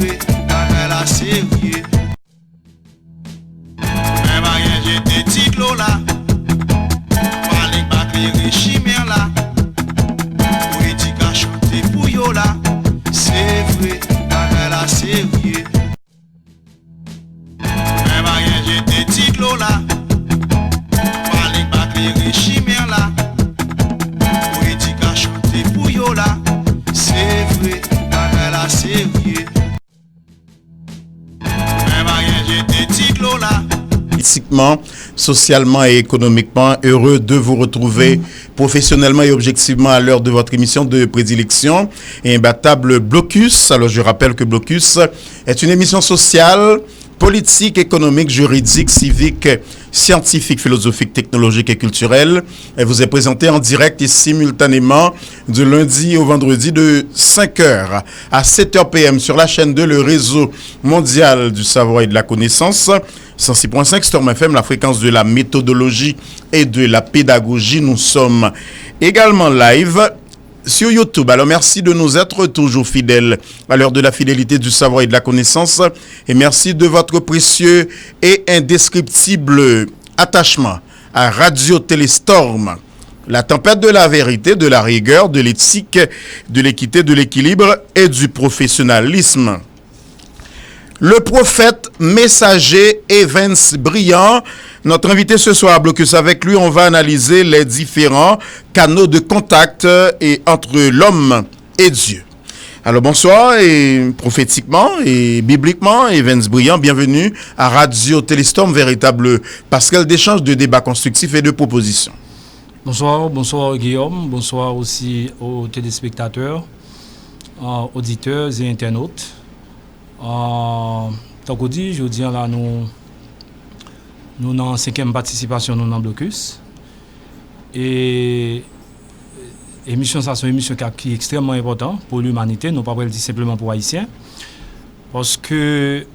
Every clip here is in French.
vrai, bagay la sérieux. Même rien, j'étais tiglo là. Parler pas clair chimère là. Politique à chanter pour yo là. C'est vrai, bagay la sérieux. Même rien, j'étais tiglo là. Parler pas clair chimère là. Politique à chanter pour yo là. C'est vrai, bagay la sérieux. Même rien, j'étais tiglo là. Politiquement, socialement et économiquement, heureux de vous retrouver professionnellement et objectivement à l'heure de votre émission de prédilection et imbattable Blocus. Alors je rappelle que Blocus est une émission sociale, politique, économique, juridique, civique, scientifique, philosophique, technologique et culturelle. Elle vous est présentée en direct et simultanément du lundi au vendredi de 5h à 7h PM sur la chaîne 2, le réseau mondial du savoir et de la connaissance. 106.5 Storm FM, la fréquence de la méthodologie et de la pédagogie. Nous sommes également live sur YouTube. Alors merci de nous être toujours fidèles à l'heure de la fidélité du savoir et de la connaissance. Et merci de votre précieux et indescriptible attachement à Radio Téléstorm. La tempête de la vérité, de la rigueur, de l'éthique, de l'équité, de l'équilibre et du professionnalisme. Le prophète messager Evans Brillant, notre invité ce soir à Blocus. Avec lui, on va analyser les différents canaux de contact entre l'homme et Dieu. Alors bonsoir et prophétiquement et bibliquement, Evans Brillant, bienvenue à Radio Téléstorm, véritable passerelle d'échange, de débats constructifs et de propositions. Bonsoir Guillaume, bonsoir aussi aux téléspectateurs, auditeurs et internautes. Tant qu'on dit, je dis là, nous dans 5e participation nous dans Blocus. Et émission, ça c'est une émission qui est extrêmement importante pour l'humanité, non pas pour le dire simplement pour Haïtiens. Parce que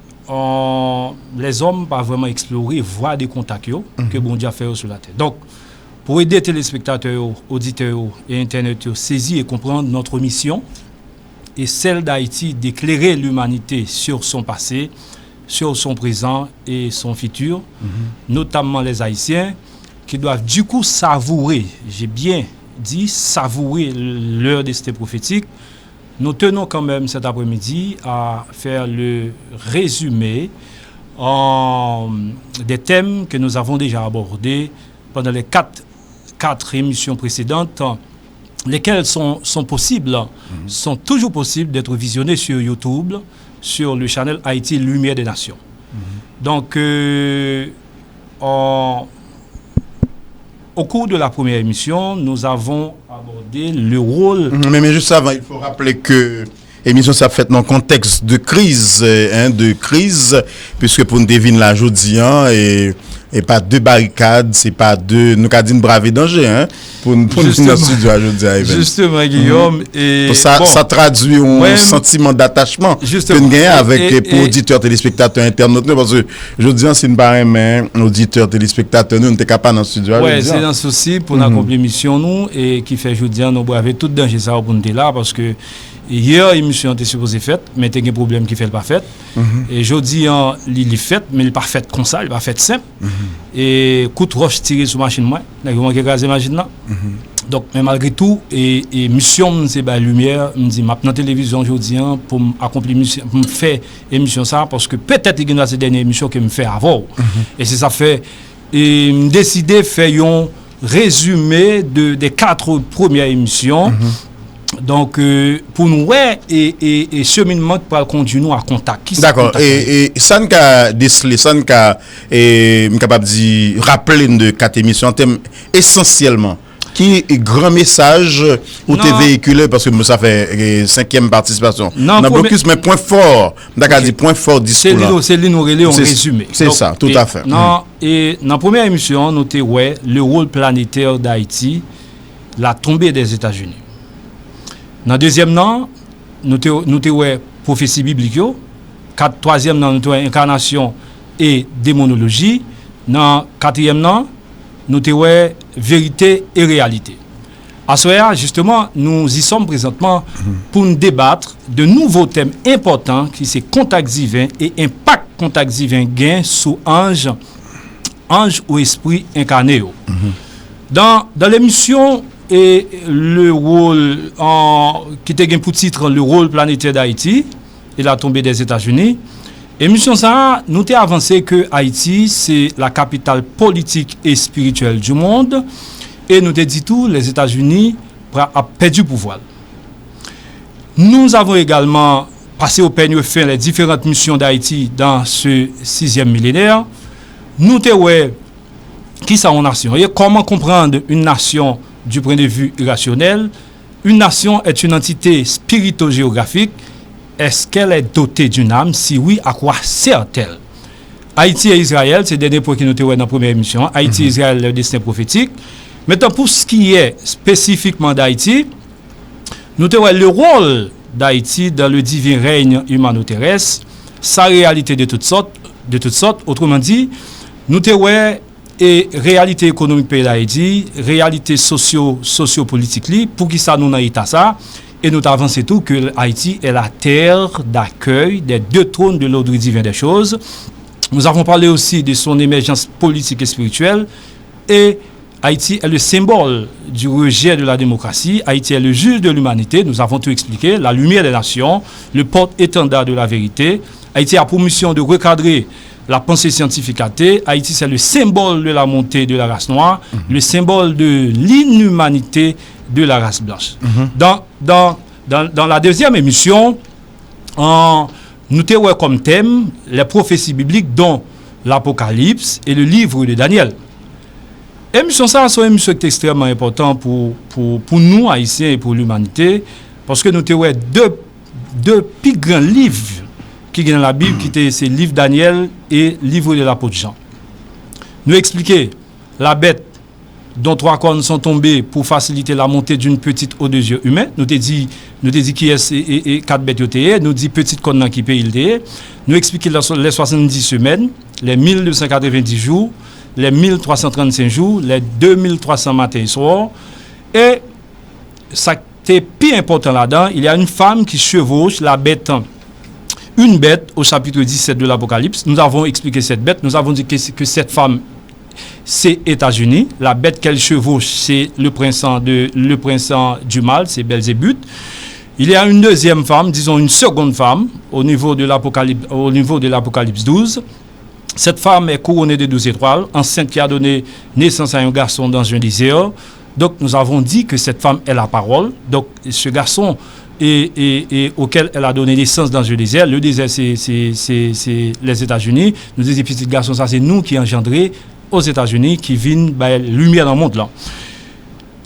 les hommes pas vraiment explorer, voir des contacts que bon Dieu a fait sur la terre. Donc, pour aider téléspectateurs, auditeurs et internautes à saisir et comprendre notre mission, et celle d'Haïti d'éclairer l'humanité sur son passé, sur son présent et son futur, notamment les Haïtiens, qui doivent du coup savourer, j'ai bien dit, savourer leur destin prophétique. Nous tenons quand même cet après-midi à faire le résumé des thèmes que nous avons déjà abordés pendant les quatre émissions précédentes, lesquels sont possibles, sont toujours possibles d'être visionnés sur YouTube, sur le channel Haïti Lumière des Nations. Donc, au cours de la première émission, nous avons abordé le rôle... Mais juste avant, il faut rappeler que l'émission s'est faite dans le contexte de crise, puisque pour nous deviner la jeudi, et pas deux barricades, c'est pas deux, nous avons dit braver danger, pour nous dans le studio aujourd'hui. Justement, Guillaume. Et ça traduit un sentiment d'attachement que nous avons avec pour auditeurs, téléspectateurs, internautes, parce que jeudi, c'est une barème, auditeurs, téléspectateurs, nous sommes capables dans le studio. Oui, c'est un souci pour nous accomplir l'émission, nous, et qui fait jeudi, nous braver tout danger ça pour nous là, parce que hier, l'émission était supposée faite, mais il y a un problème qui fait le pas fait. Et jeudi, il est fait, mais il n'est pas fait comme ça, il n'est pas fait simple. Et coup de roche tiré sur la machine, moi, il y a écrasé la machine là. Donc, mais malgré tout, et mission, c'est la lumière, je me dis, maintenant, télévision aujourd'hui, pour accomplir mission, pour faire émission ça, parce que peut-être il y a cette dernière émission que je fais avant. Et c'est ça fait, et je décidé de faire un résumé des 4 premières émissions. Donc, pour nous, et cheminement pour continuer à contact. D'accord. Et ça nous a décelé, ça nous a capable de rappeler de 4 émissions en termes essentiellement. Qui est grand message ou t'es véhiculé parce que ça fait 5e participation. Non, dans Blocus, mais point fort. D'accord, dit point fort discours. C'est lui nous relais en résumé. C'est ça, tout à fait. Et dans la première émission, nous avons le rôle planétaire d'Haïti, la tombée des États-Unis. Dans le deuxième nom, nous avons prophétie biblique. Troisième nom, nous avons incarnation et démonologie. Dans le 4e nom, nous avons vérité et réalité. À ce moment, justement, nous y sommes présentement pour nous débattre de nouveaux thèmes importants qui sont contact divin et impact contact divin gain sous ange ou esprit incarné. Dans l'émission et le rôle qui était pour titre le rôle planétaire d'Haïti et la tombée des États-Unis, émission ça nous avons avancé que Haïti c'est la capitale politique et spirituelle du monde et nous avons dit tout les États-Unis a perdu pouvoir. Nous avons également passé au peigne fin les différentes missions d'Haïti dans ce 6e millénaire. Nous avons qui ça une nation et comment comprendre une nation du point de vue irrationnel. Une nation est une entité spirito-géographique. Est-ce qu'elle est dotée d'une âme? Si oui, à quoi sert-elle? Haïti et Israël, c'est des points qui nous étaient dans la première émission. Haïti et Israël, le destin prophétique. Maintenant, pour ce qui est spécifiquement d'Haïti, nous avons le rôle d'Haïti dans le divin règne humano-terrestre, sa réalité de toutes sortes. Autrement dit, nous avons et réalité économique pays d'Haïti, réalité socio-politique, pour qui ça nous a ça. Et nous avançons tout que Haïti est la terre d'accueil des deux trônes de l'ordre divin des choses. Nous avons parlé aussi de son émergence politique et spirituelle. Et Haïti est le symbole du rejet de la démocratie. Haïti est le juge de l'humanité. Nous avons tout expliqué. La lumière des nations, le porte-étendard de la vérité. Haïti a pour mission de recadrer la pensée scientifique athée. Haïti, c'est le symbole de la montée de la race noire, le symbole de l'inhumanité de la race blanche. Dans la deuxième émission, nous avons comme thème les prophéties bibliques, dont l'Apocalypse et le livre de Daniel. Émission ça, c'est une émission qui est extrêmement importante pour nous, Haïtiens, et pour l'humanité, parce que nous avons deux plus grands livres qui est dans la Bible, qui était ces livres Daniel et livre de l'apôtre Jean. Nous expliquer la bête dont 3 cornes sont tombées pour faciliter la montée d'une petite eau de yeux humains. Nous te dit qui est et 4 bêtes yotéées. Nous dit petite corne qui paye il. Nous expliquer les 70 semaines, les 1290 jours, les 1335 jours, les 2300 matins et soirs. Et ça qui est plus important là-dedans, il y a une femme qui chevauche la bête. Une bête au chapitre 17 de l'Apocalypse. Nous avons expliqué cette bête. Nous avons dit que cette femme, c'est États-Unis. La bête qu'elle chevauche, c'est le prince du mal, c'est Belzébuth. Il y a une deuxième femme, disons une seconde femme, au niveau de l'Apocalypse 12. Cette femme est couronnée de 12 étoiles, enceinte qui a donné naissance à un garçon dans un désert. Donc nous avons dit que cette femme est la parole. Donc ce garçon et auquel elle a donné naissance dans le désert. Le désert, c'est les États-Unis. Nous disons, petits garçons, ça c'est nous qui engendrés aux États-Unis, qui viennent lumière dans le monde là.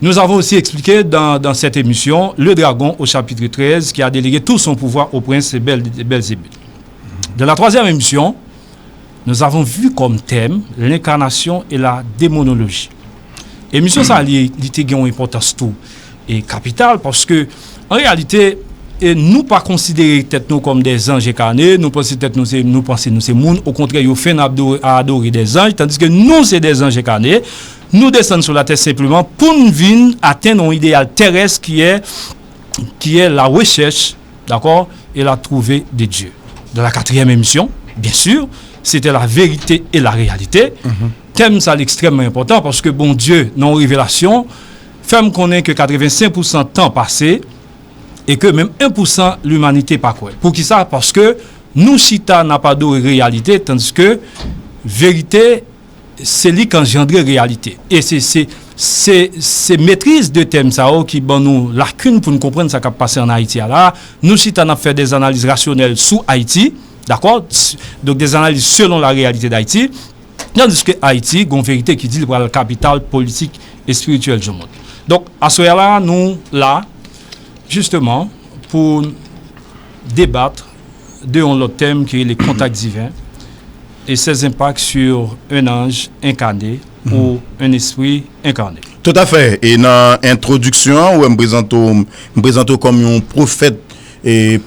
Nous avons aussi expliqué dans cette émission le dragon au chapitre 13 qui a délégué tout son pouvoir au prince Belzébuth. Dans la troisième émission, nous avons vu comme thème l'incarnation et la démonologie. Émission ça a une importance tout et capitale parce que en réalité, nous pas considérer tête nous comme des anges incarnés, nous pensons tête nous c'est monde, au contraire, ils fait adorer des anges, tandis que nous c'est des anges incarnés. Nous descendons sur la terre simplement pour nous venir atteindre un idéal terrestre qui est la recherche, d'accord, et la trouver de Dieu. Dans la 4e émission, bien sûr, c'était la vérité et la réalité. Thème ça extrêmement important parce que bon Dieu, dans révélation, fait me connaît que 85% temps passé et que même 1% l'humanité pas quoi. Pour qui ça? Parce que nous chita n'a pas de réalité tandis que vérité c'est lui qui engendre réalité. Et c'est maîtrise de thème ça qui bon nous lacune pour nous comprendre ce qui a passé en Haïti là. Nous chita n'a fait des analyses rationnelles sur Haïti, d'accord? Donc des analyses selon la réalité d'Haïti. Tandis que Haïti, une vérité qui dit le la capitale politique et spirituelle du monde. Donc à ce moment-là, nous là justement pour débattre de l'autre thème qui est les contacts divins et ses impacts sur un ange incarné ou un esprit incarné. Tout à fait. Et dans l'introduction, où je me présente comme un prophète et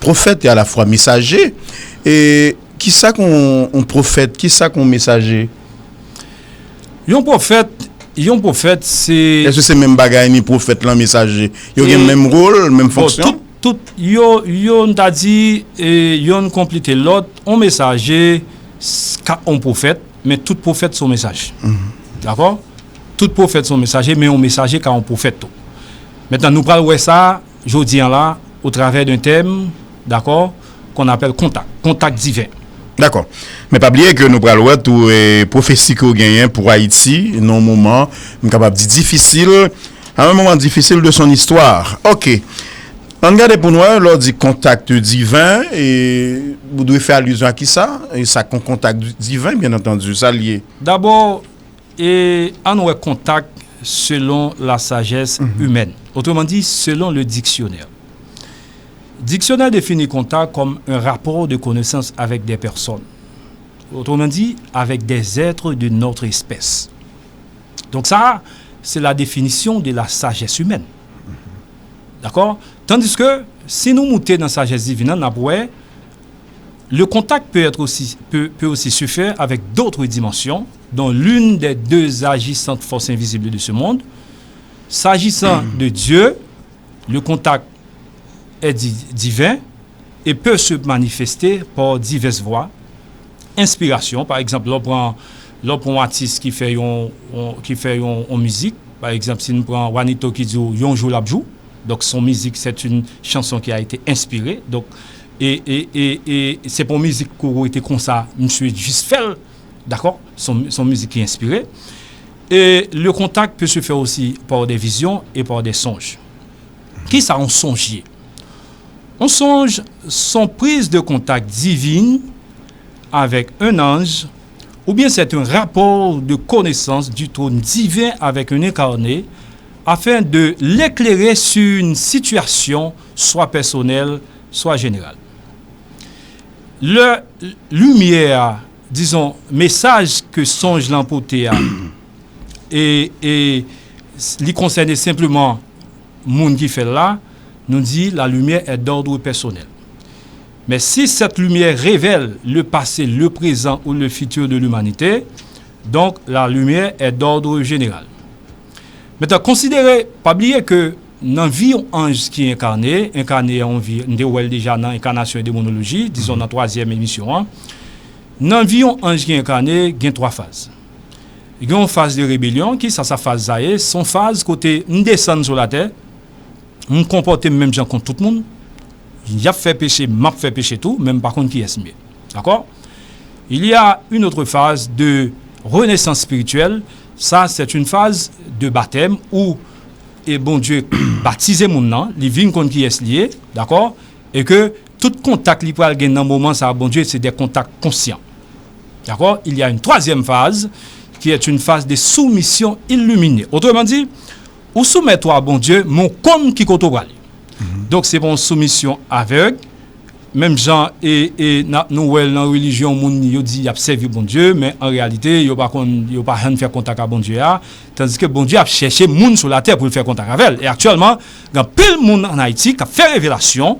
à la fois messager. Et qui ça qu'on prophète, qui ça qu'on messager? Un prophète yon prophète, c'est... Est-ce que c'est même bagaille ni prophète là, messager? Ils ont le même rôle, même fonction? Tout, yon t'a dit, yon complété l'autre, on messager, on prophète, mais tout prophète son message. D'accord? Tout prophète son messager, mais on messager car on prophète tout. Maintenant, nous parlons ça, je dis là, au travers d'un thème, d'accord, qu'on appelle contact divin. D'accord. Mais pas oublier que nous parlons tout prophétie qu'on gagne pour Haïti, non moment, capable de difficile, à un moment difficile de son histoire. OK. On regarde pour nous, lors du contact divin, et vous devez faire allusion à qui ça? Et ça, contact divin, bien entendu, ça lié. D'abord, on a contact selon la sagesse humaine. Autrement dit, selon le dictionnaire. Dictionnaire définit contact comme un rapport de connaissance avec des personnes. Autrement dit, avec des êtres de notre espèce. Donc ça, c'est la définition de la sagesse humaine. D'accord? Tandis que, si nous montons dans la sagesse divine, le contact peut aussi se faire avec d'autres dimensions, dont l'une des deux agissantes forces invisibles de ce monde. S'agissant de Dieu, le contact est divin et peut se manifester par diverses voies. Inspiration, par exemple, l'on prend un artiste qui fait une musique, par exemple, si nous prenons Juanito qui dit « Yon jou l'abjou », donc son musique, c'est une chanson qui a été inspirée, donc, et c'est pour musique qui a été comme ça, monsieur juste fait, d'accord, son musique qui est inspirée. Et le contact peut se faire aussi par des visions et par des songes. Qui ça on songe? On songe son prise de contact divine avec un ange, ou bien c'est un rapport de connaissance du trône divin avec un incarné, afin de l'éclairer sur une situation, soit personnelle, soit générale. Le lumière, disons, message que songe l'emporté et lui concerne simplement monde qui fait là, nous dit la lumière est d'ordre personnel. Mais si cette lumière révèle le passé, le présent ou le futur de l'humanité, donc la lumière est d'ordre général. Maintenant, considérez, pas oublier que dans la vie ange qui est incarné en vie, nous déjà dans l'incarnation et démonologie, disons dans la troisième émission, dans la vie ange qui est incarné, il y a trois phases. Il y a une phase de rébellion, qui ça sa phase zaïe, son phase côté, nous descendons sur la terre, nous comportons même gens contre tout le monde, il a fait péché, m'a fait péché tout, même par contre qui est mieux. D'accord? Il y a une autre phase de renaissance spirituelle, ça c'est une phase de baptême où et bon Dieu baptisé mon nom, les vignes contre qui est lié, d'accord? Et que tout contact li pral gen dans moment ça bon Dieu c'est des contacts conscients. D'accord? Il y a une troisième phase qui est une phase de soumission illuminée. Autrement dit, ou soumets-toi à bon Dieu, mon compte qui koto pral. Donc c'est une soumission aveugle. Même gens et nous dans la religion moun yo dit y a servi bon Dieu mais en réalité yo pas rien faire contact avec bon Dieu tandis que bon Dieu a cherché moun sur la terre pour faire contact avec elle et actuellement il y a pile moun en Haïti qui a fait révélation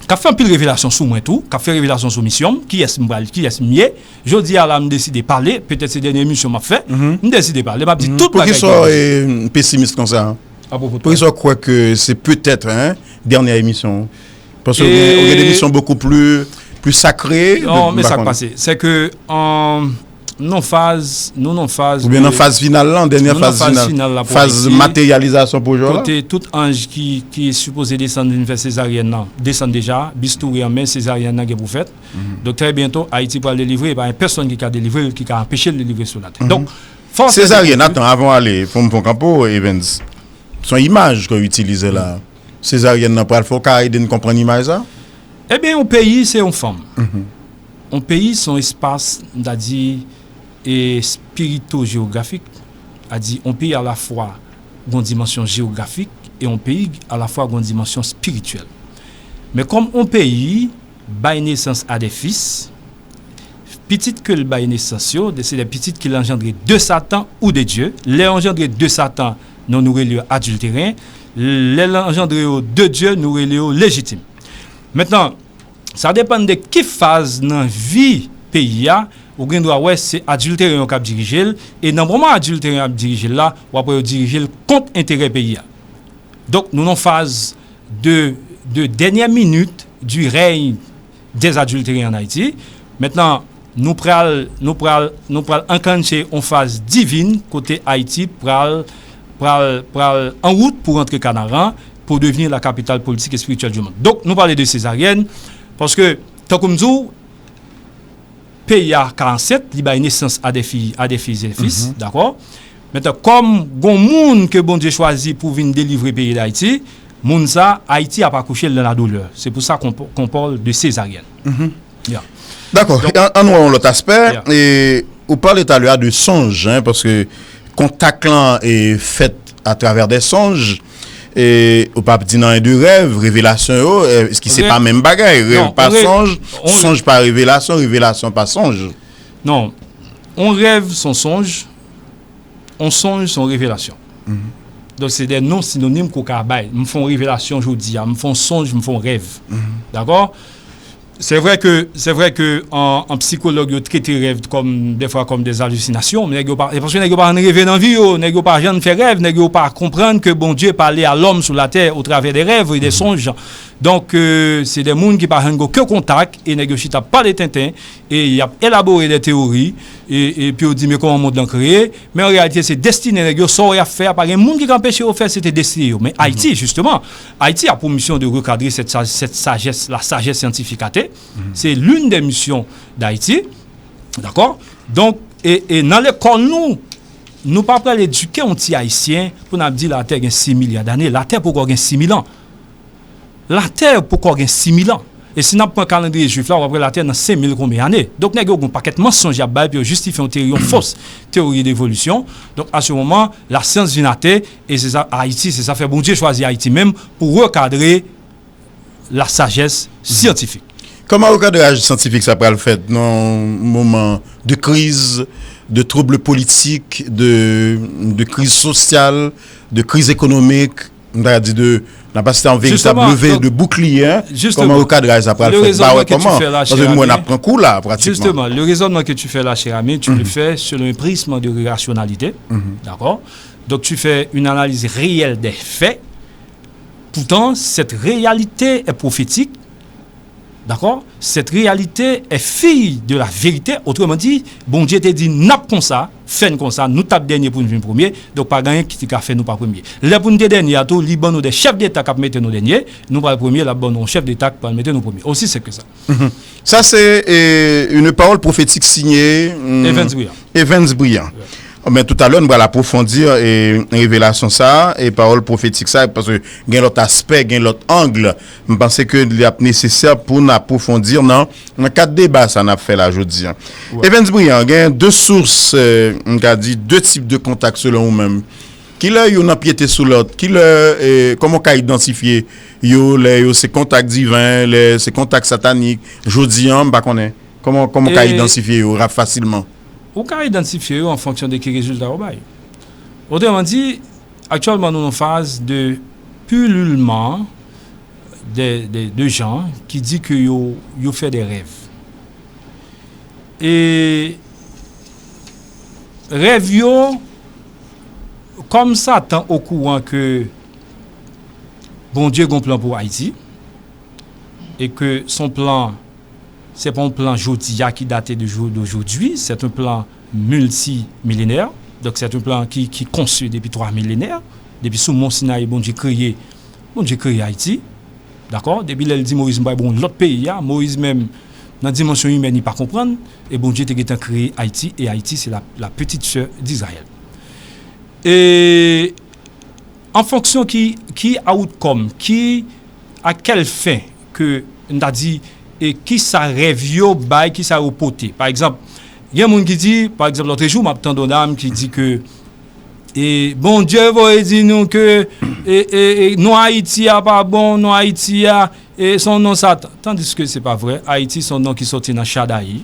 qui a fait un pile révélation sur moi tout qui a fait révélation sur mission qui est mieux je dis à la me décider parler peut-être ces dernières émissions m'a fait me décider parler m'a dit tout pour qu'ils soient pessimistes comme ça pour qu'ils soient quoi que c'est peut-être dernière émission. Parce qu'il y a des missions beaucoup plus sacrées. Non, mais ça passe. C'est que non phase. Ou bien en phase finale, là, en dernière phase finale. Phase matérialisation pour aujourd'hui. Tout ange qui est supposé descendre vers césarienne, descend déjà, bistouri en main, césarienne qui est pour fait. Donc très bientôt, Haïti va le livrer. Il n'y a personne qui a délivré, qui a empêché de le livrer sur la terre. Donc, césarienne, attends, avant d'aller, pour mon campo, Evans, son image qu'on utilise là. Césarienne n'a pas le faut de comprendre l'image ça? Eh bien, un pays, c'est une femme. Un pays, son espace, c'est-à-dire, spirito-géographique, c'est-à-dire, un pays à la fois une dimension géographique et un pays à la fois une dimension spirituelle. Mais comme un pays bail naissance à des fils, petites que le bail naissance, c'est des petites qui l'engendrent de Satan ou de Dieu. Les engendrés de Satan, non nous relions adultérins. Les engendrés de Dieu nous relions légitimes. Maintenant, ça dépend de quelle phase dans la vie pays ou gen droit ouais c'est adultère qui a dirigé et dans moment adultère a dirigé là ou après diriger contre intérêt pays. Donc nous en phase de dernière minute du règne des adultères en Haïti. Maintenant nous pral enclencher en phase divine côté Haïti pral en route pour rentrer Canaran pour devenir la capitale politique et spirituelle du monde. Donc nous parlons de césarienne parce que tant comme nous pays à 47, il a une naissance à des filles et des fils, d'accord? Maintenant, comme gon monde que bon Dieu choisi pour venir délivrer le pays d'Haïti, moun ça, Haïti a pas couché dans la douleur. C'est pour ça qu'on parle de césarienne. Yeah. D'accord. En l'autre aspect, et vous parlez tout à l'heure de songe, hein, parce que contact là est fait à travers des songes. Et au pape dit non de rêve, révélation, est-ce que c'est pas même bagaille, rêve pas songe, songe pas révélation, révélation pas songe. Non, on rêve son songe, on songe son révélation. Donc c'est des noms synonymes qu'on cabaye. Me font révélation aujourd'hui, me font songe, me font rêve. D'accord? C'est vrai que en psychologue ils traitent rêve comme des fois comme des hallucinations, mais parce que nèg pas rêver dans vie, nèg pas jamais faire rêve, nèg pas comprendre que bon Dieu parlait à l'homme sur la terre au travers des rêves et des songes. Donc c'est des monde qui pas que contact et nèg chita pas les tintins et il a élaboré des théories et puis on dit mais comment monde l'en créer, mais en réalité c'est destiné nèg ça à faire par un monde qui empêche de faire c'était destiné. Mais Haïti justement, Haïti a pour mission de recadrer cette sagesse, la sagesse scientifique. C'est l'une des missions d'Haïti. D'accord? Donc, et dans l'école, nous pas prêts l'éduquer un petit haïtien pour nous dire la terre a 6 milliards d'années. La terre pourquoi a 6 000 ans? La terre pourquoi a 6 000 ans? Et si nous prenons un calendrier juif là, on va prendre la terre dans 5 000 combien d'années? Donc, nous avons un paquet de mensonges à bas pour justifier une théorie, une fausse théorie d'évolution. Donc, à ce moment, la science vient à terre et c'est ça, Haïti, c'est ça fait bon Dieu choisir Haïti même pour recadrer la sagesse scientifique. Comment au cadrage scientifique ça peut le faire dans un moment de crise, de troubles politiques, de crise sociale, de crise économique, on a dit n'a pas un véritable levé de bouclier. Comment au cadrage ça peut le faire? Comment? Parce que moi on apprend coup là pratiquement. Justement, le raisonnement que tu fais là, cher ami, tu le fais selon un prisme de rationalité, d'accord? Donc tu fais une analyse réelle des faits. Pourtant, cette réalité est prophétique. D'accord? Cette réalité est fille de la vérité. Autrement dit, bon Dieu te dit, n'a pas comme ça, fait comme ça, nous tape dernier pour nous premier, donc pas gagner qui t'a fait nous pas premier. Là pour nous dernier, tout Liban nous des chefs d'État qui mettent nous dernier, nous pas le premier, là bon chef d'État qui mettre nous premier. Aussi c'est que ça. Ça c'est une parole prophétique signée Evans Briand. Mais tout à l'heure, nous allons approfondir une révélation ça et parole prophétique ça parce que il y a l'autre aspect, il y a l'autre angle. Je pense que il est nécessaire pour nous approfondir dans quatre débats ça n'a fait là aujourd'hui. Evans Briand, il y a deux sources, on a dit deux types de contacts selon vous-même. Qui là yon a piété sur l'autre, qui là comment qu'a identifier yo ces contacts divins, ces contacts sataniques, jodi an pas connaît. Comment qu'a identifier yo facilement. Ou qu'a identifier en fonction de quels résultats au bail. Autrement dit, actuellement nous sommes en phase de pullulement de gens qui disent que yo fait des rêves. Et rêve yo comme Satan au courant que bon Dieu a un plan pour Haïti et que son plan c'est pas un plan jodia qui date d'aujourd'hui, c'est un plan multimillénaire. Donc c'est un plan qui conçu depuis 3 millénaires, depuis sous Mont Sinaï bon Dieu créé Haïti. D'accord? Depuis il dit Moïse bon l'autre pays Moïse même dans la dimension humaine il pas comprendre et bon Dieu a créé Haïti et Haïti c'est la petite sœur d'Israël. Et en fonction qui outcome, qui à quelle fin que on a dit et qui ça rêve yo bail qui ça reporté. Par exemple, il y a un monde qui dit par exemple l'autre jour m'a entendu dame qui dit que et bon Dieu va dire nous que et non Haïti a pas bon, non Haïti a et son nom Satan. Tandis que c'est pas vrai. Haïti son nom qui sorti dans Shadaï.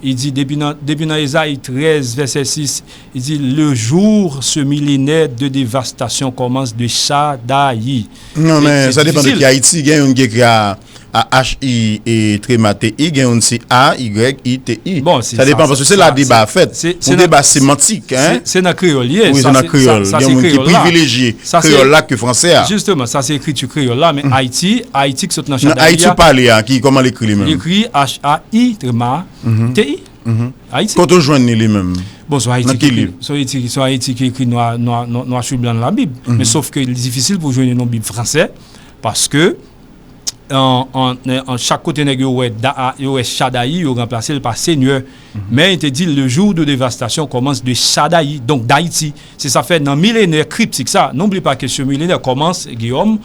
Il dit depuis dans Ésaïe 13 verset 6, il dit le jour ce millénaire de dévastation commence de Shadaï. Non mais ça dépend de qui Haïti, il y a un qui a A-H-I et tréma T-I, il y a aussi A-Y-I-T-I. Bon, ça dépend parce que c'est la débat fait. C'est un débat sémantique. Hein? C'est dans créole. Oui, c'est dans créole. Il y a un qui privilégie créole là que français. Justement, ça c'est écrit sur créole là, mais Haïti qui sont dans Chadaï. Haïti parle, comment l'écrit lui-même? L'écrit H-A-I, tréma T-I. Haïti. Quand on joint les mêmes. Bon, sur Haïti qui écrit noir sur blanc dans la Bible. Mais sauf que c'est difficile pour joindre nos Bibles français parce que en chaque côté il y a Chadaï, il remplacé par Seigneur. Mais il te dit le jour de dévastation commence de Chadaï, donc d'Haïti. C'est ça fait dans millénaire cryptique ça. N'oublie pas que ce millénaire commence, Guillaume.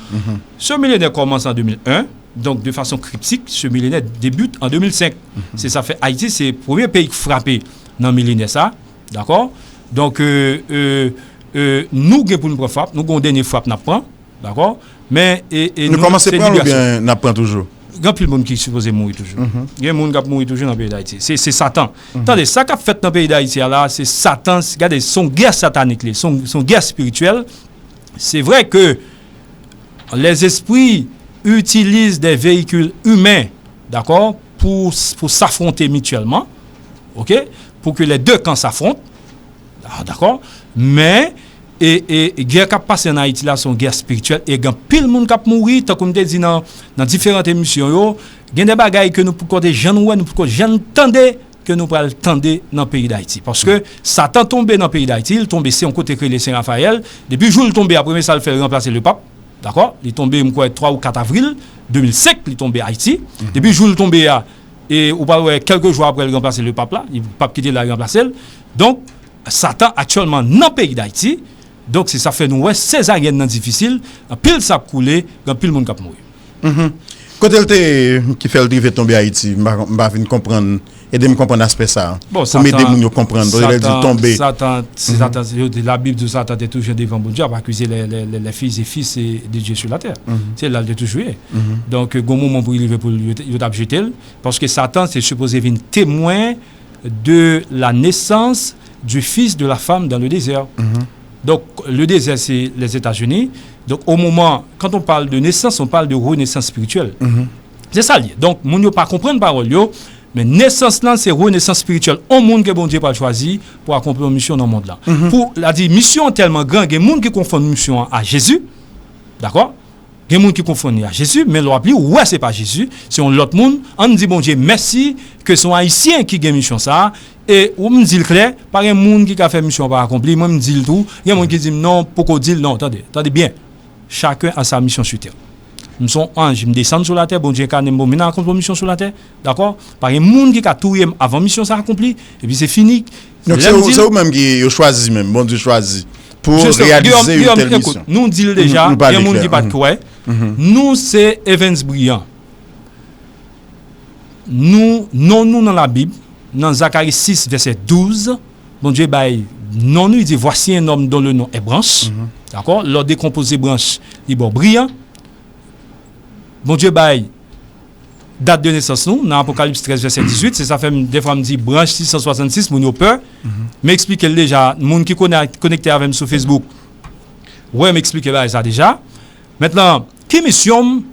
Ce millénaire commence en 2001. Donc, de façon cryptique, ce millénaire débute en 2005. C'est ça fait Haïti, c'est le premier pays frappé dans le millénaire, ça. D'accord? Donc, nous, pour nous frappe, nous avons dernier frappe, nous prend. D'accord? Mais, nous commençons à prendre ou bien nous prend toujours? Il y a plus de monde qui est supposé mourir toujours. Il y a des gens qui mourent toujours dans le pays d'Haïti. C'est Satan. Attendez, ça qu'a fait dans le pays d'Haïti, là, c'est Satan. Regardez, son guerre satanique, son guerre spirituelle. C'est vrai que les esprits utilisent des véhicules humains, d'accord, pour s'affronter mutuellement, ok, pour que les deux camps s'affrontent, d'accord, mais guerre qui a passé en Haïti là, son guerre spirituelle, et il y a pile de monde qui a mouru, tant comme je dit dans différentes émissions, il y a des bagailles que nous pouvons entendre que nous pouvons entendre dans le pays d'Haïti. Parce que Satan tombé dans le pays d'Haïti, il tombé c'est un côté créé les Saint-Raphaël, depuis le jour où il tombé, après ça, il fait remplacer le pape. D'accord? Il est tombé 3 ou 4 avril 2005, il est tombé à Haïti. Depuis le jour où il est tombé, et ou pas quelques jours après, il a remplacé le pape là. Le pape qui était là, il a remplacé. Donc, Satan actuellement dans le pays d'Haïti. Donc, c'est ça fait nous, césarienne difficile. En pile ça a coulé, en pile le monde a mouru. Quand elle qui fait le drive tomber à Haïti, je vais comprendre. Aidez-moi à comprendre l'aspect ça. Bon, pour m'aider à comprendre. Il dit tomber. Satan, la Bible de Satan est toujours devant bon Dieu pour accuser les fils et fils de Dieu sur la terre. C'est là de tout jouer. Donc, il y a un moment pour il va jeter. Parce que Satan, c'est supposé être témoin de la naissance du fils de la femme dans le désert. Donc, le désert, c'est les États-Unis. Donc, au moment, quand on parle de naissance, on parle de renaissance spirituelle. C'est ça lié. Donc, mon yo pas comprendre parole yo. Mais naissance là, c'est renaissance spirituelle. Un monde que bon Dieu pas choisi pour accomplir une mission dans le monde là. Pour la dire mission tellement grande, il y a des gens qui confondent mission à Jésus. D'accord? Il y a des gens qui confondent à Jésus, mais l'on appelle ouais, c'est pas Jésus, c'est un autre monde. On dit bon Dieu merci que sont haïtiens qui gagne mission ça et on me dit clair, par un monde qui a fait mission pas accompli, moi me dit le tout. Il y a des gens qui disent non, pourquoi dire non, attendez bien. Chacun a sa mission sur terre. Nous sommes anges, nous descendons sur la terre, bon Dieu quand nous maintenant accomplir mission sur la terre, d'accord? Par un monde qui a tout avant mission ça accompli et puis c'est fini. Donc c'est vous même qui choisi même, bon Dieu choisi pour réaliser une telle mission. Nous dit déjà, il y a un monde qui pas croire. Nous c'est Evans brillant. Nous dans la Bible, dans Zacharie 6 verset 12, bon Dieu bail non nous dit voici un homme dont le nom est branche, d'accord? Lors décomposer branche, il bon brillant. Bon Dieu bail date de naissance nous dans Apocalypse 13 verset 18, c'est ça fait des fois me dit branche 666 mon yo peur. M'explique déjà monde qui connecté avec sur Facebook. Ouais, m'explique ça déjà. Maintenant, qui mission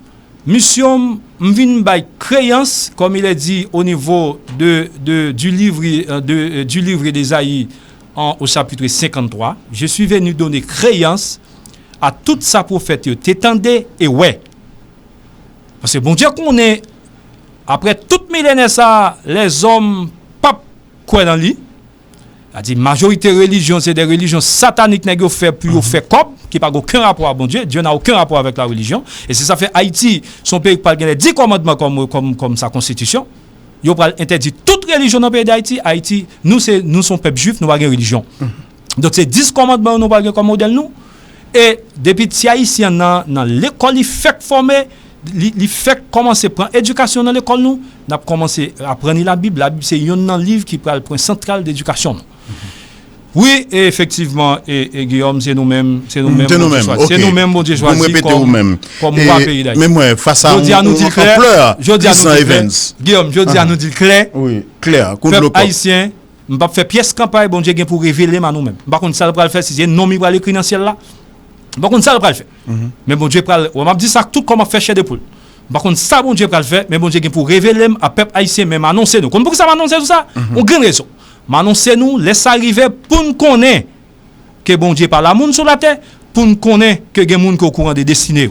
m'vinn bail créance comme il est dit au niveau du livre d'Ésaïe au chapitre 53, je suis venu donner créance à toute sa prophète, t'étendez et ouais. Parce que bon Dieu qu'on est après toute millénaire ça les hommes pas quoi dans lui. A dit majorité religion c'est des religions sataniques nèg yo fait pour faire comme qui pas aucun rapport à bon Dieu, Dieu n'a aucun rapport avec la religion et c'est ça fait Haïti son pays pas gagner 10 commandements comme sa constitution. Yo pral interdit toute religion dans le pays d'Haïti. Haïti nous sommes peuple juif, nous pas de religion. Donc c'est 10 commandements nous pas comme modèle nous et depuis si haïtien dans l'école il fait former il fait commencer prendre éducation dans l'école nous n'a commencé à apprendre la Bible c'est un livre qui prend le point central d'éducation. Oui, et effectivement et Guillaume c'est nous-mêmes c'est nous-mêmes bon Dieu choisi comme pays d'Haïti. Mais moi face à nous dit clair, Guillaume je dis à nous dire clair. Oui, clair. Peuple haïtien, on pas faire pièce campagne bon Dieu pour révéler à nous-mêmes. Par contre ça va le faire si non mi va l'écrire dans ciel là. Par contre ça va le faire. Mais bon Dieu on m'a dit ça tout comme faire chez des poules. Par contre, ça, bon Dieu, va le faire, mais bon Dieu, pour révéler à peuple haïtien, même annoncer nous. Pourquoi ça m'annonce tout ça? On a une grande raison. M'annoncer nous, laisse arriver pour nous connaître que bon Dieu parle à monde sur la terre, pour nous connaître que il y a des gens qui sont au courant des destinées.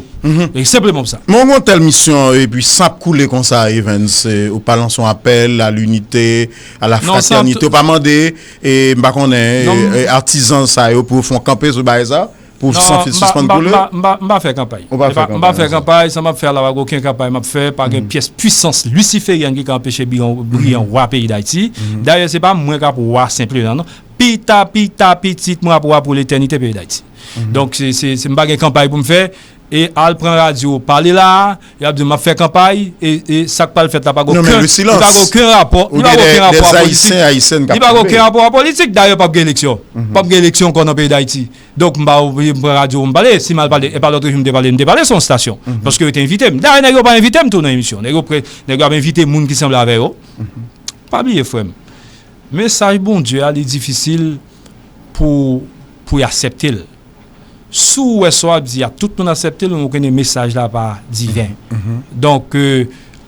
Et simplement ça. Mon on telle mission et puis ça couler comme ça Evans au parlant son appel à l'unité, à la fraternité, pas demander et pas connaît artisans ça pour font camper sur ça pour suspendre pour le. M'pa faire campagne. M'pa faire campagne, ça m'a faire la aucun campagne m'a fait par une pièce puissance luciférienne qui a empêché brillant roi pays d'Haïti. D'ailleurs c'est pas moi qui roi simplement non. Pita petit moi pour l'éternité pays d'Haïti. Donc c'est m'pa une campagne pour me faire et al prend radio parler là et a dit m'a fait campagne et ça pas le fait là pas aucun rapport il pas aucun rapport il pas aucun rapport politique d'ailleurs pas d'élection pas d'élection qu'on dans pays d'Haïti donc m'a radio me parler si mal parler et pas l'autre me parler son station parce que était invité d'ailleurs n'a pas invité me tourner émission n'a invité monde qui semble avec eux pas oublier frère message bon Dieu est difficile pour accepter. Sous soit dit à tout le monde accepter on connaît message là par divin. Donc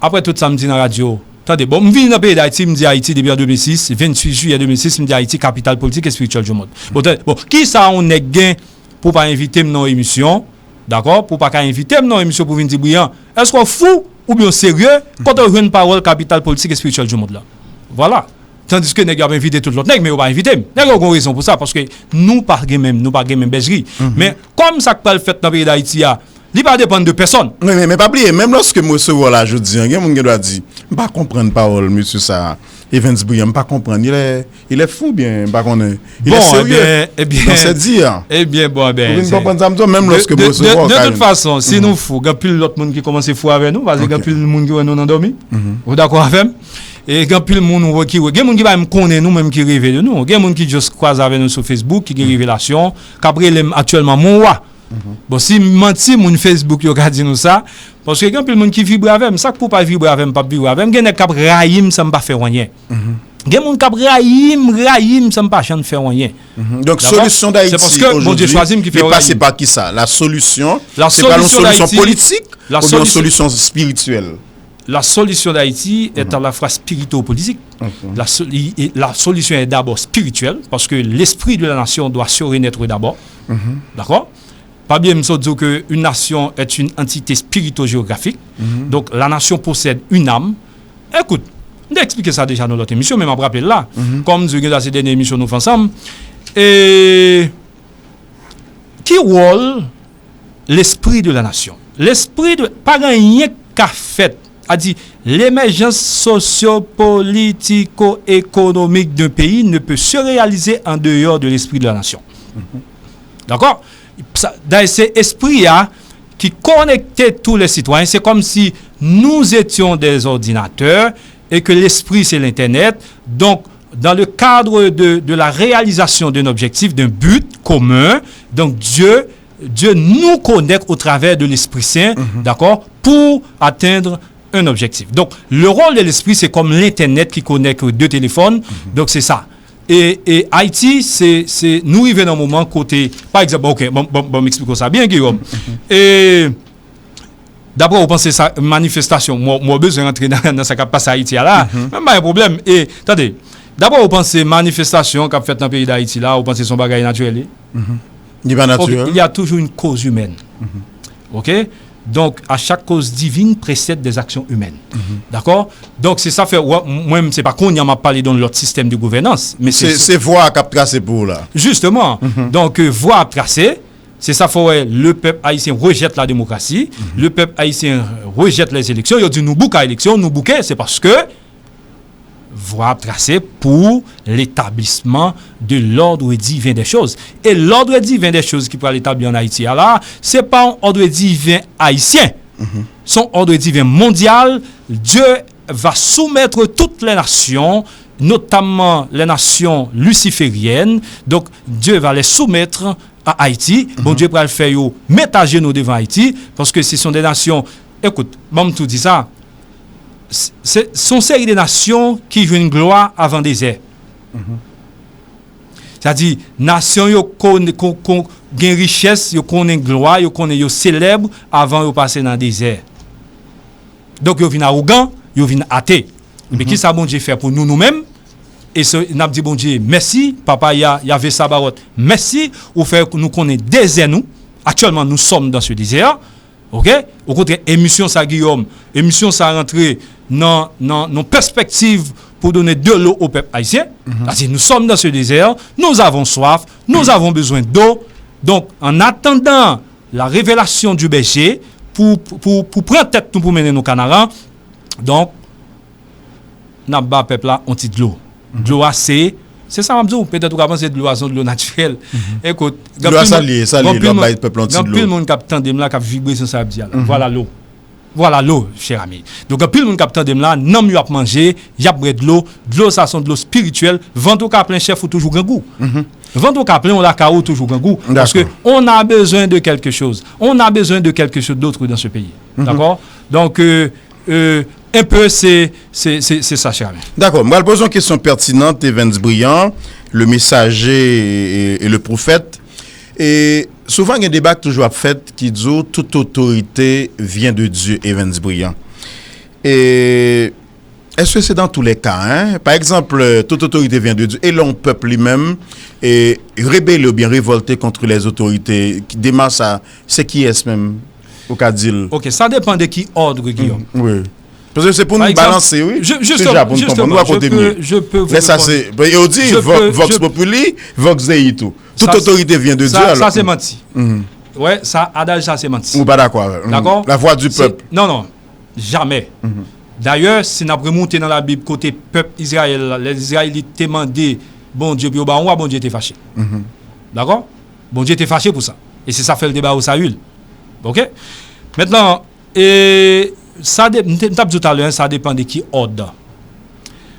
après tout ça me dit dans la radio attendez bon me vient dans pays d'Haïti me dit Haïti depuis 2006 28 juillet 2006 me dit Haïti capitale politique et spirituelle du monde. Bon qui ça on est gain pour pas inviter dans émission d'accord pour pas inviter dans émission pour venir dire brillant est-ce qu'on fou ou bien sérieux quand on une parole capitale politique et spirituelle du monde là. Voilà. Tandis que nèg a invité tout l'autre nèg mais on pas inviter nèg a raison pour ça parce que nous pas même bergerie mais comme ça pas le fait dans pays d'Haïti a il pas dépendre de personne mais pas oublier même lorsque moi recevoir là je dis quelqu'un qui doit dire pas comprendre parole monsieur ça Evans Bouillon pas comprendre il est fou bien pas connaît il est sérieux c'est dire bon vous comprendre ça même lorsque moi recevoir de toute façon si nous fou il y a plus l'autre monde qui commence fou avec nous parce que il y a plus le monde qui nous endormi vous d'accord avec et quand pile monde qui monde qui va me connaître nous même qui rêve de nous monde qui juste croise avec nous sur Facebook qui a révélation qu'après actuellement mon roi bon si menti mon Facebook yo ka dit nous ça parce que quand pile monde qui vibre avec ça pour pas vibrer avec pas vibrer avec gen cap raïm ça me pas faire rien gen monde cap raïm ça me pas chant faire rien donc solution d'Haïti c'est parce que bon Dieu choisit qui fait passer par qui ça la solution c'est pas une solution politique ou une solution spirituelle. La solution d'Haïti est à la fois spirituo-politique. La solution est d'abord spirituelle, parce que l'esprit de la nation doit se renaître d'abord. D'accord? Pas bien me dire qu'une nation est une entité spirito-géographique. Donc la nation possède une âme. Écoute, on a expliqué ça déjà dans l'autre émission, mais je me rappelle là. Comme nous avons ces dernières émissions nous ensemble. Et qui rôle l'esprit de la nation? L'esprit de... Pas rien qu'a fait a dit l'émergence socio-politico-économique d'un pays ne peut se réaliser en dehors de l'esprit de la nation. D'accord? Dans cet esprit qui connectait tous les citoyens, c'est comme si nous étions des ordinateurs et que l'esprit c'est l'internet. Donc dans le cadre de la réalisation d'un objectif, d'un but commun, donc Dieu nous connecte au travers de l'Esprit Saint, d'accord, pour atteindre un objectif. Donc, le rôle de l'esprit, c'est comme l'Internet qui connecte deux téléphones. Donc, c'est ça. Et Haïti, c'est nous arrivons dans un moment côté, par exemple, ok, bon, m'expliquons ça bien, Guillaume. Et d'abord, vous pensez ça, manifestation, moi, besoin d'entrer dans ce qui passe à Haïti là, même pas un problème. Et, attendez, d'abord, vous pensez manifestation qui a fait dans le pays d'Haïti là, vous pensez son bagage naturel? Il y a toujours une cause humaine. Ok? Donc, à chaque cause divine précède des actions humaines. D'accord? Donc, c'est ça fait. Moi, c'est pas qu'on y a parlé dans l'autre système de gouvernance. Mais c'est voie à tracer pour là. Justement. Donc, voie à tracer, c'est ça fait. Le peuple haïtien rejette la démocratie. Le peuple haïtien rejette les élections. Il dit nous bouquons élection, nous bouquons, c'est parce que voie tracée pour l'établissement de l'ordre divin des choses. Et l'ordre divin des choses qui peut l'établir en Haïti, là, c'est pas un ordre divin haïtien. Son ordre divin mondial. Dieu va soumettre toutes les nations, notamment les nations lucifériennes. Donc, Dieu va les soumettre à Haïti. Bon Dieu va le faire mettre à genoux devant Haïti, parce que ce sont des nations. Écoute, bon, tout dit ça. Sont série de nations qui jouent une gloire avant désert. C'est-à-dire, nations qui ont une richesse, qui ont une gloire, qui ont célèbre avant de passer dans le désert. Donc yo vinn arrogant, yo vinn athée. Mais qui ça bon Dieu fait pour nous-mêmes? Et n'a dit bon Dieu merci, papa y avait sa barotte. Merci ou fait nous connaît désert nous. Actuellement nous sommes dans ce désert. OK? Au contraire émission ça Guillaume, émission ça rentrer dans nos perspectives pour donner de l'eau au peuple haïtien. C'est-à-dire nous sommes dans ce désert, nous avons soif, nous avons besoin d'eau. Donc en attendant la révélation du berger pour prendre tête nous pour mener nos canards. Donc n'a pas peuple là on dit de l'eau. De l'eau c'est ça m'a dit peut-être on va penser de l'eau de l'eau naturelle. Écoute, l'eau ça lié peuple on dit de l'eau. Pile monde cap tandem là cap vibrer sur ça dire là. Voilà l'eau. Voilà l'eau, cher ami. Donc pile monde cap tandem là, non mieux à manger, y a de l'eau ça sont de l'eau spirituelle, vent au cap plein chef ou toujours grand goût. Vent au cap plein on la cao toujours grand goût parce que on a besoin de quelque chose. On a besoin de quelque chose d'autre dans ce pays. D'accord? Donc un peu, c'est ça, cher ami. D'accord. Moi, je pose une question pertinente, Evans Briand, le messager et le prophète. Et souvent, il y a un débat toujours fait qui dit toute autorité vient de Dieu, Evans Briand. Et est-ce que c'est dans tous les cas, hein? Par exemple, toute autorité vient de Dieu et l'on peuple lui-même est rebelle ou bien révolté contre les autorités qui démarrent ça. C'est qui est-ce même au cas d'île? Ok, ça dépend de qui ordre, Guillaume. Oui. Parce que c'est pour nous balancer, oui. Justement, je peux vous mais ça c'est, on dit Vox Populi, Vox Dei tout. Toute autorité vient de Dieu. Ça c'est menti. Ouais, ça adage ça c'est menti. Ou pas d'accord. D'accord? La voix du peuple. Non, jamais. D'ailleurs, si nous remonté dans la Bible côté peuple Israël, les Israélites demandé bon Dieu puis bon Dieu était fâché. D'accord? Bon Dieu était fâché pour ça. Et c'est ça fait le débat au Saül. OK? Maintenant ça tout à l'heure, ça dépend de qui ordre.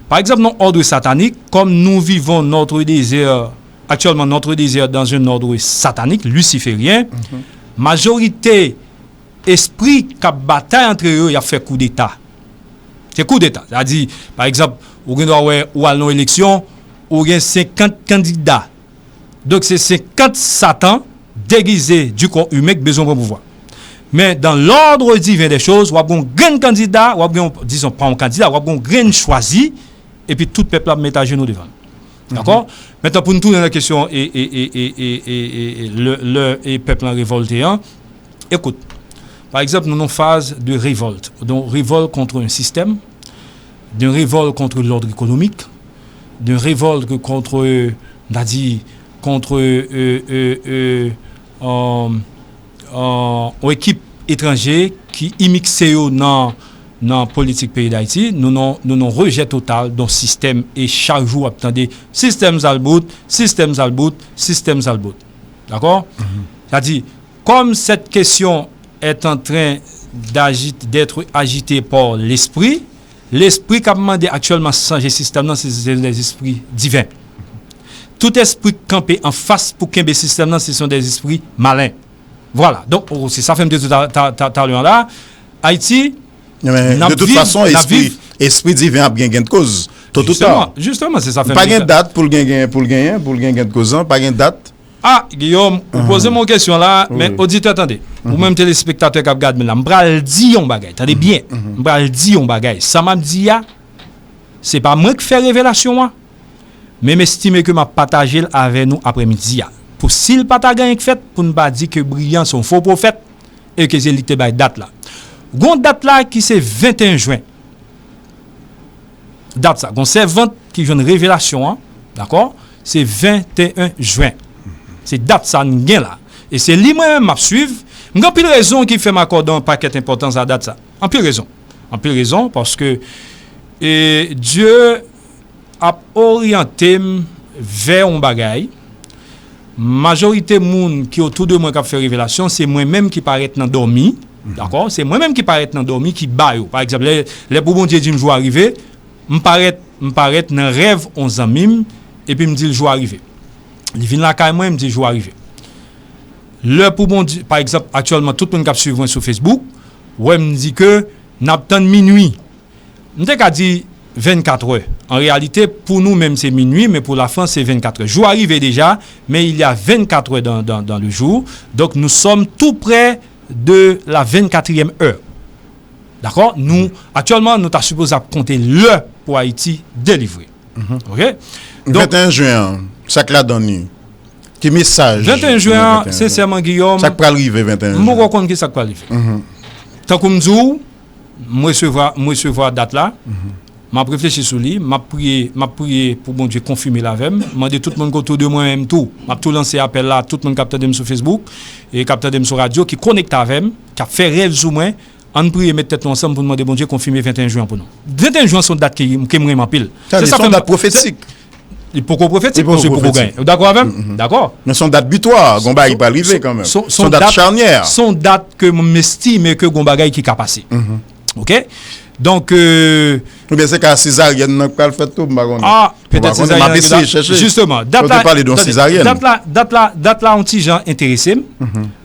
Par exemple, dans l'ordre satanique, comme nous vivons notre désert, actuellement notre désert dans un ordre satanique, luciférien, majorité esprit qui a bataille entre eux, il a fait coup d'état. C'est coup d'état. C'est-à-dire, par exemple, ou à une élection, ou il y a 50 candidats. Donc c'est 50 satans déguisés du corps humain qui besoin de pouvoir. Mais dans l'ordre divin des choses, on a un grand candidat, disons pas un candidat, on a un grand choisi, et puis tout le peuple a mis à genoux devant. D'accord? Maintenant, pour nous tourner la question, le peuple révolté, écoute, par exemple, nous avons une phase de révolte. Donc, révolte contre un système, d'une révolte contre l'ordre économique, d'une révolte contre, aux équipes étrangères qui immigrent dans la politique pays d'Haïti, nous avons rejet total dans le système et chaque jour, attendez, système Zalbout. D'accord? C'est-à-dire, comme cette question est en train d'être agitée par l'esprit qui a demandé actuellement changer le système, c'est les esprits divins. Tout esprit campé en face pour qu'un système, ce sont des esprits malins. Voilà, donc c'est ça fait me dire tout à l'heure là. Haïti, de toute façon, esprit divin a bien gain de cause. Justement, c'est ça fait. Pas gain de date pour le gain de cause, pas gain de date. Ah, Guillaume, vous posez mon question là, mais auditeur, attendez. Ou même téléspectateur qui regarde là, m'bral dit on bagay, attendez bien. M'bral dit on bagay. Ça m'a dit c'est pas moi qui fais révélation mais m'estime que m'a partagé avec nous après-midi. Pour s'il pas ta gagne fait pour ne pas dire que Briand sont faux prophète et que c'est l'été by date là. Gon date là qui c'est 21 juin. Date ça, gon servante qui vient de révélation d'accord? C'est 21 juin. C'est date ça n'gain là. Et c'est lui même m'a suivre. M'gon pile raison qui fait m'accorder un paquet d'importance à date ça. En pile raison parce que Dieu a orienté vers un bagaille. Majorité monde qui autour de moi qui a fait révélation, c'est moi-même qui paraît dans dormi. D'accord? C'est moi-même qui paraît dans dormi qui baille. Par exemple, les pour bon Dieu dit me jour arrivé, me paraît dans rêve 11 ans mime et puis me dit le jour arrivé. Il vient là quand moi me dit jour arrivé. Le pour bon Dieu, par exemple, actuellement tout le monde qui suit sur Facebook, ouais me dit que n'attend minuit. M'te ka dit 24 heures. En réalité, pour nous même c'est minuit, mais pour la France c'est 24 heures. Jour arrivé déjà, mais il y a 24 heures dans le jour. Donc nous sommes tout près de la 24e heure. D'accord? Nous, actuellement, nous t'as supposé à compter l'heure pour Haïti délivré. OK? Donc, 21 juin, ça que la donne. Qui message? 21 juin, sincèrement, Guillaume. Ça peut arriver 21 juin. Moi, je connais ça peut arriver. Tant que moi, recevoir date là. M'a réfléchi sur lui, m'a prié pour bon Dieu confirmer la veille, m'a dit tout le monde autour de moi même tout, m'a tout lancé appel là, tout le monde capteur de sur Facebook et capteur de sur radio qui connecte avec moi, qui a fait rêve sur moi, on prie mettre tête ensemble pour demander bon Dieu confirmer 21 juin pour nous. 21 juin sont date qui me pile. C'est ça une date prophétique. Pourquoi prophétique pour gagner. D'accord avec? D'accord. Mais son date butoir, Gomba il pas arriver quand même. Son date charnière. Son date que m'estime que Gomba qui a passé. OK? Donc ou bien c'est qu'à césarienne n'a pas le fait tout peut-être césarienne justement date là un petit gens intéressé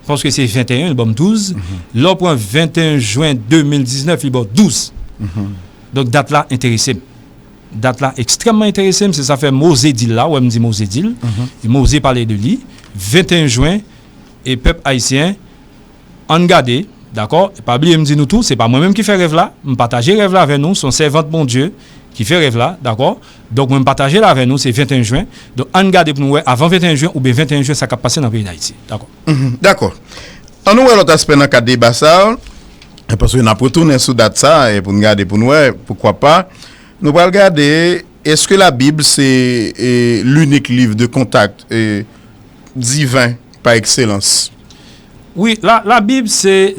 parce que c'est 21 le bon 12 le point 21 juin 2019 il bon 12 donc date là intéressé date là extrêmement intéressé c'est ça fait Mosé dit là ou me dit Mosé dit Mosé parlait de lui 21 juin et peuple haïtien en garder. D'accord? Pas oublier me dit nous tout, c'est pas moi-même qui fait rêve là, me partager rêve là avec nous, son servante bon Dieu qui fait rêve là, d'accord? Donc me partager là avec nous, c'est 21 juin. Donc on garde pour nous avant 21 juin ou bien 21 juin ça va passer dans le pays d'Haïti. D'accord? D'accord. On nous l'autre aspect dans cadre débat ça parce que on a retourné sur date ça et pour nous garder pour nous pourquoi pas nous allons regarder est-ce que la Bible c'est l'unique livre de contact divin par excellence? Oui, la Bible, c'est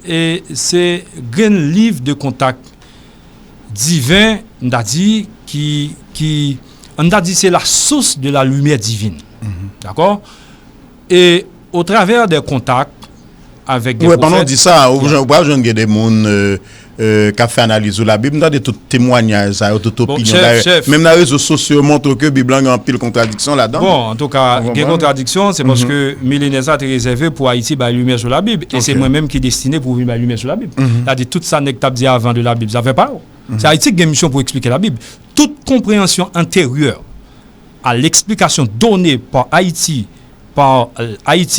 un livre de contact divin, on a dit, on a dit c'est la source de la lumière divine. D'accord? Et au travers des contacts avec des prophètes... Oui, pendant dit ça, on voit des gens qui ont fait analyse de la Bible, on a des témoignages, toute opinion. Même dans les réseaux sociaux montrent que la Bible a un pile contradiction là-dedans. Bon, en tout cas, il y a une contradiction, c'est parce que millénaire est réservé pour Haïti, la lumière sur la Bible. Et c'est moi-même qui est destiné pour vivre la lumière sur la Bible. C'est-à-dire, tout ça n'est que dit avant de la Bible, ça ne fait pas. C'est Haïti qui a une mission pour expliquer la Bible. Toute compréhension antérieure à l'explication donnée par Haïti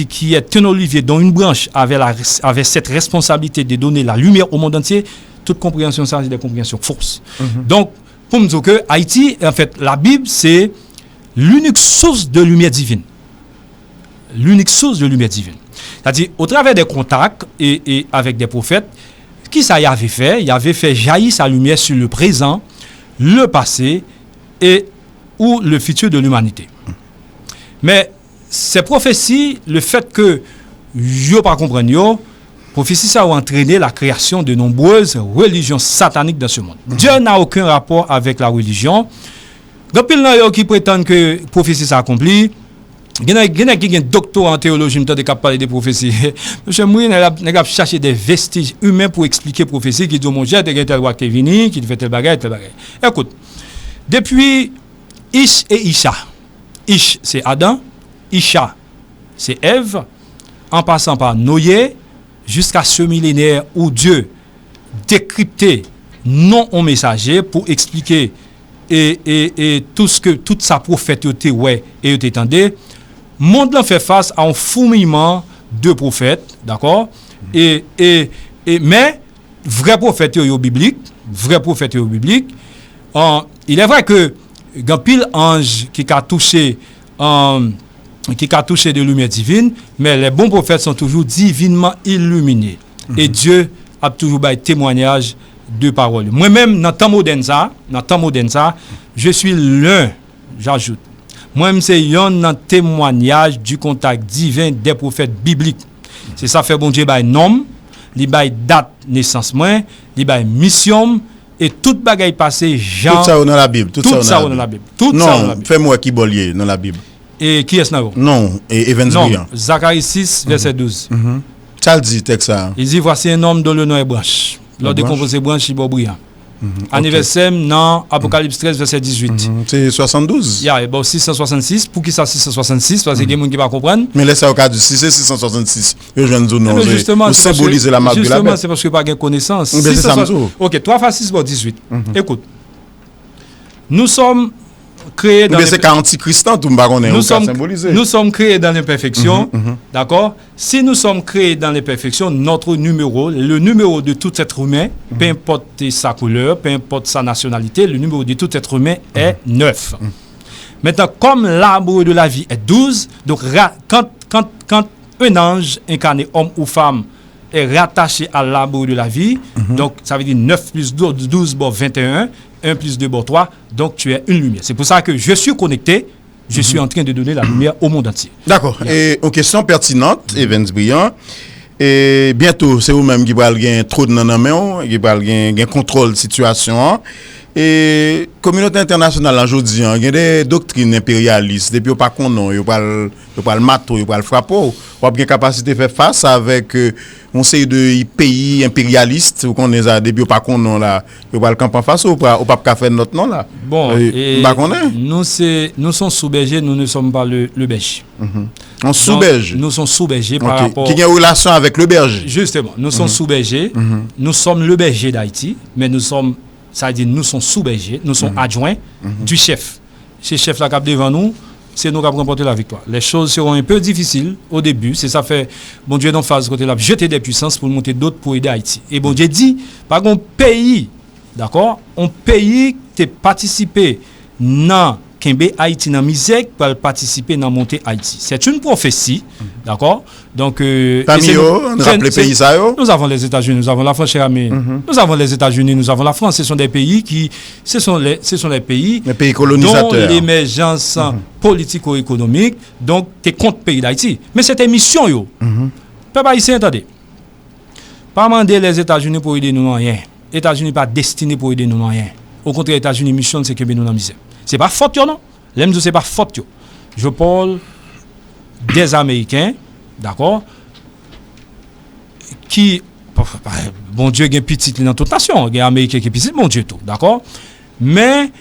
qui est un olivier dont une branche avait cette responsabilité de donner la lumière au monde entier, toute compréhension, ça, c'est des compréhensions fausses. Donc, pour me dire que Haïti, en fait, la Bible, c'est l'unique source de lumière divine. L'unique source de lumière divine. C'est-à-dire, au travers des contacts et avec des prophètes, qui ça y avait fait? Il avait fait jaillir sa lumière sur le présent, le passé et ou le futur de l'humanité. Mais ces prophéties, le fait que yo pas comprendre prophétie ça a entraîné la création de nombreuses religions sataniques dans ce monde. Dieu n'a aucun rapport avec la religion. Gapil nan yo qui prétendent que prophétie ça accompli. Il y a qui un doctorat en théologie m'tande cap parler de prophétie. Monsieur Mouy n'a cherché des vestiges humains pour expliquer prophétie qui dit mon Dieu de tel roi qui est venu, qui fait tel bagage. Écoute, depuis Ish et Isha. Ish c'est Adam, Isha c'est Ève, en passant par Noé jusqu'à ce millénaire où Dieu décryptait non au messager pour expliquer et toute sa prophétie ouais et t'entendez monde là fait face à un fourmillement de prophètes, d'accord, et mais vrai prophète biblique, il est vrai que grand pile ange qui a touché de lumière divine, mais les bons prophètes sont toujours divinement illuminés. Et Dieu a toujours un témoignage de parole. Moi-même, dans le temps moderne, je suis l'un, j'ajoute. Moi-même, c'est un témoignage du contact divin des prophètes bibliques. C'est ça fait bon Dieu, il nom, il date naissance, il mission, et tout bagaille passé, Jean. Tout ça dans la Bible. Tout ça dans la Bible. Non, fais-moi qui bollier dans la Bible. Et qui est-ce là? Non, et Evans Briand. Zacharie 6, verset 12. Ça le dit, texte ça. Il dit, voici un homme dont le nom est branche. Lors de composer branche, il est brillant. Anniversaire, dans Apocalypse 13, verset 18. C'est 72? Il y a 666. Pour qui ça 666? Parce qu'il y a des gens qui ne comprennent pas. Mais laissez au cas du 6 et 666. Je viens de dire non. Justement, symboliser la marque de la bête. Justement, c'est parce que pas de connaissance. C'est ça. Ok, 3 fois 6, 18. Écoute. Nous sommes créés dans mais c'est antichrist tout nous sommes créés dans l'imperfection, d'accord? Si nous sommes créés dans l'imperfection, notre numéro, le numéro de tout être humain, peu importe sa couleur, peu importe sa nationalité, le numéro de tout être humain est 9. Maintenant, comme l'arbre de la vie est 12, donc quand un ange incarné, homme ou femme, est rattaché à l'arbre de la vie, donc ça veut dire 9 plus 12, bon 21, 1 plus 2, bon 3, donc tu es une lumière. C'est pour ça que je suis connecté, je suis en train de donner la lumière au monde entier. D'accord. Et une question pertinente, Evans Briand, et bientôt, c'est vous-même qui va gagner trop de nanamèon, qui va gagner contrôle de situation. Et communauté internationale aujourd'hui, il y a des doctrines impérialistes. Depuis pas qu'on non, il pas le mato, il pas le frappo. On a bien capacité de faire face avec on sait de pays impérialistes ou qu'on est depuis pas qu'on non là, il pas le camp en face ou pas faire notre nom là. Bon, nous sommes sous-bergers, nous ne sommes pas le berger. On sous-berge. Nous sommes sous-bergers par rapport. Qui a une relation avec le berger. Justement, nous sommes sous-bergers. Nous sommes le berger d'Haïti, mais nous sommes, ça veut dire nous sommes sous-bergers, nous sommes adjoints du chef. Ce chef là qui est devant nous, c'est nous qui avons remporté la victoire. Les choses seront un peu difficiles au début. C'est ça fait, bon Dieu d'en face côté là, jeter des puissances pour monter d'autres pour aider Haïti. Et bon Dieu dit, par contre, pays, d'accord, un pays qui participé dans Kembe Haïti dans misère pour participer dans montée Haïti. C'est une prophétie, d'accord? Donc pays ça yo. Nous avons les États-Unis, nous avons la France, chère amie. Nous avons les États-Unis, nous avons la France. Ce sont des pays ce sont les pays colonisateurs dont l'émergence politico-économique, donc t'es contre pays d'Haïti. Mais cette émission yo, peuple haïtien, attendez, pas demander les États-Unis pour aider nous dans rien. Les États-Unis pas destinés pour aider nous dans rien. Au contraire, les États-Unis mission c'est que nous dans misère. C'est pas faute yo non. L'aime c'est pas faute yo. Je parle des Américains, d'accord, qui bon Dieu gen petit dans toute nation, gen Américain qui petit, bon Dieu tout, d'accord? Mais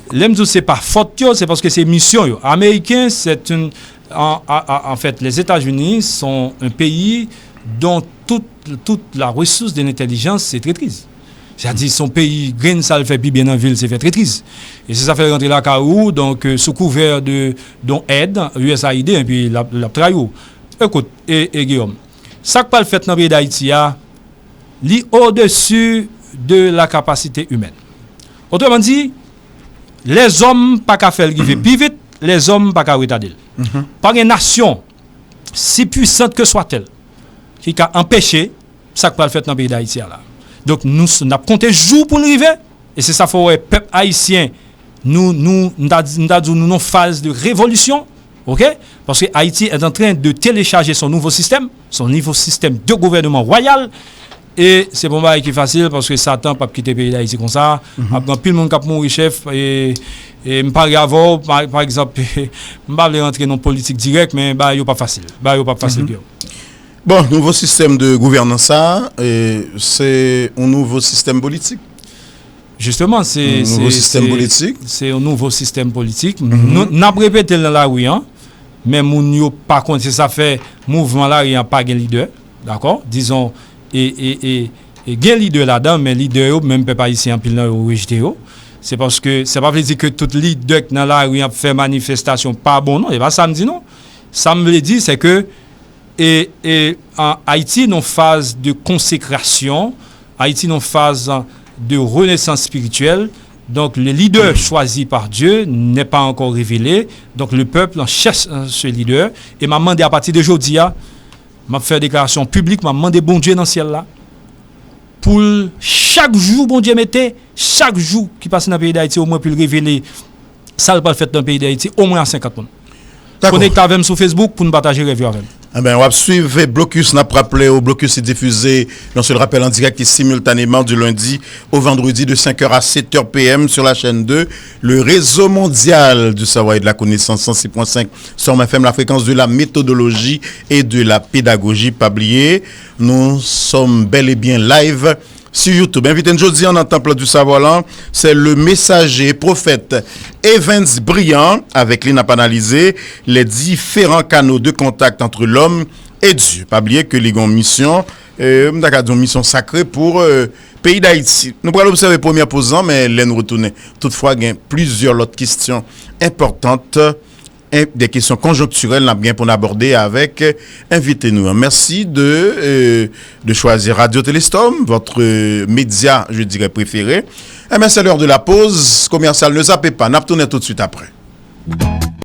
l'aime c'est pas faute yo, c'est parce que c'est mission yo. Américain, c'est une en fait les États-Unis sont un pays dont toute la ressource de l'intelligence c'est traîtrise. C'est-à-dire son pays, grain ça le fait bien dans la ville, c'est fait traîtrise. Et c'est ça fait rentrer la Carou, donc sous couvert de aide, USAID, et puis la traître. Écoute, et Guillaume, ça que pas le fait dans le pays d'Haïti, li au-dessus de la capacité humaine. Autrement dit, les hommes pas qu'à faire le plus vite, les hommes pas qu'à retarder. Pas une nation, si puissante que soit-elle, qui a empêché ça que pas le fait dans le pays d'Haïti là. Donc nous avons compté jour pour nous arriver. Et c'est ça qu'il faut le peuple haïtien. Nous avons une phase de révolution. Okay? Parce que Haïti est en train de télécharger son nouveau système de gouvernement royal. Et c'est pour moi qui est facile parce que Satan ne peut pas quitter le pays d'Haïti comme ça. Après, tout le monde qui mourir chef. Et je ne parle pas par exemple, je ne parle pas rentrer dans la politique directe, mais ce n'est pas facile. Bon, nouveau système de gouvernance, c'est un nouveau système politique. Justement, c'est un nouveau système politique. C'est un nouveau système politique. Nous avons répété dans la rue, mais nous n'avons pas compte. Ça fait mouvement là, il n'y a pas de leader. D'accord? Disons, et il y a un leader là-dedans, mais leader, même pas ici en pile au rejeté. C'est parce que ça ne veut pas dire que tout leader dans la rue a fait manifestation pas bon, non. Et pas ça me dit non. Ça me dit, c'est que et en Haïti, dans une phase de consécration, Haïti, dans une phase de renaissance spirituelle. Donc, le leader choisi par Dieu n'est pas encore révélé. Donc, le peuple en cherche ce leader. Et m'a demandé à partir d'aujourd'hui, m'a fait déclaration publique, m'a demandé bon Dieu dans le ciel là. Pour chaque jour, bon Dieu mettait, chaque jour qui passe dans le pays d'Haïti, au moins pour le révéler, ça ne pas le fait dans le pays d'Haïti, au moins à 50 personnes. Connectez avec sur Facebook pour nous partager les reviews avec nous. Eh ben, on va suivre Blocus. N'a pas rappelé au Blocus est diffusé, on se le rappelle en direct et simultanément du lundi au vendredi de 5h à 7h PM sur la chaîne 2, le réseau mondial du savoir et de la connaissance 106.5 sur FM, la fréquence de la méthodologie et de la pédagogie. Pas oublier, nous sommes bel et bien live sur YouTube. Invité aujourd'hui en temple du savoir, c'est le messager prophète Evans Briand avec lui n'a pas analysé les différents canaux de contact entre l'homme et Dieu. Pas oublier que les ont mission, une mission sacrée pour pays d'Haïti. Nous pourrons observer première posant, mais là nous retourner. Toutefois, il y a plusieurs autres questions importantes, des questions conjoncturelles là, bien pour aborder avec invité nous. Merci de choisir Radio Téléstorm, votre média, je dirais, préféré. Et bien, c'est l'heure de la pause commerciale. Ne zappez pas, nous retournons tout de suite après.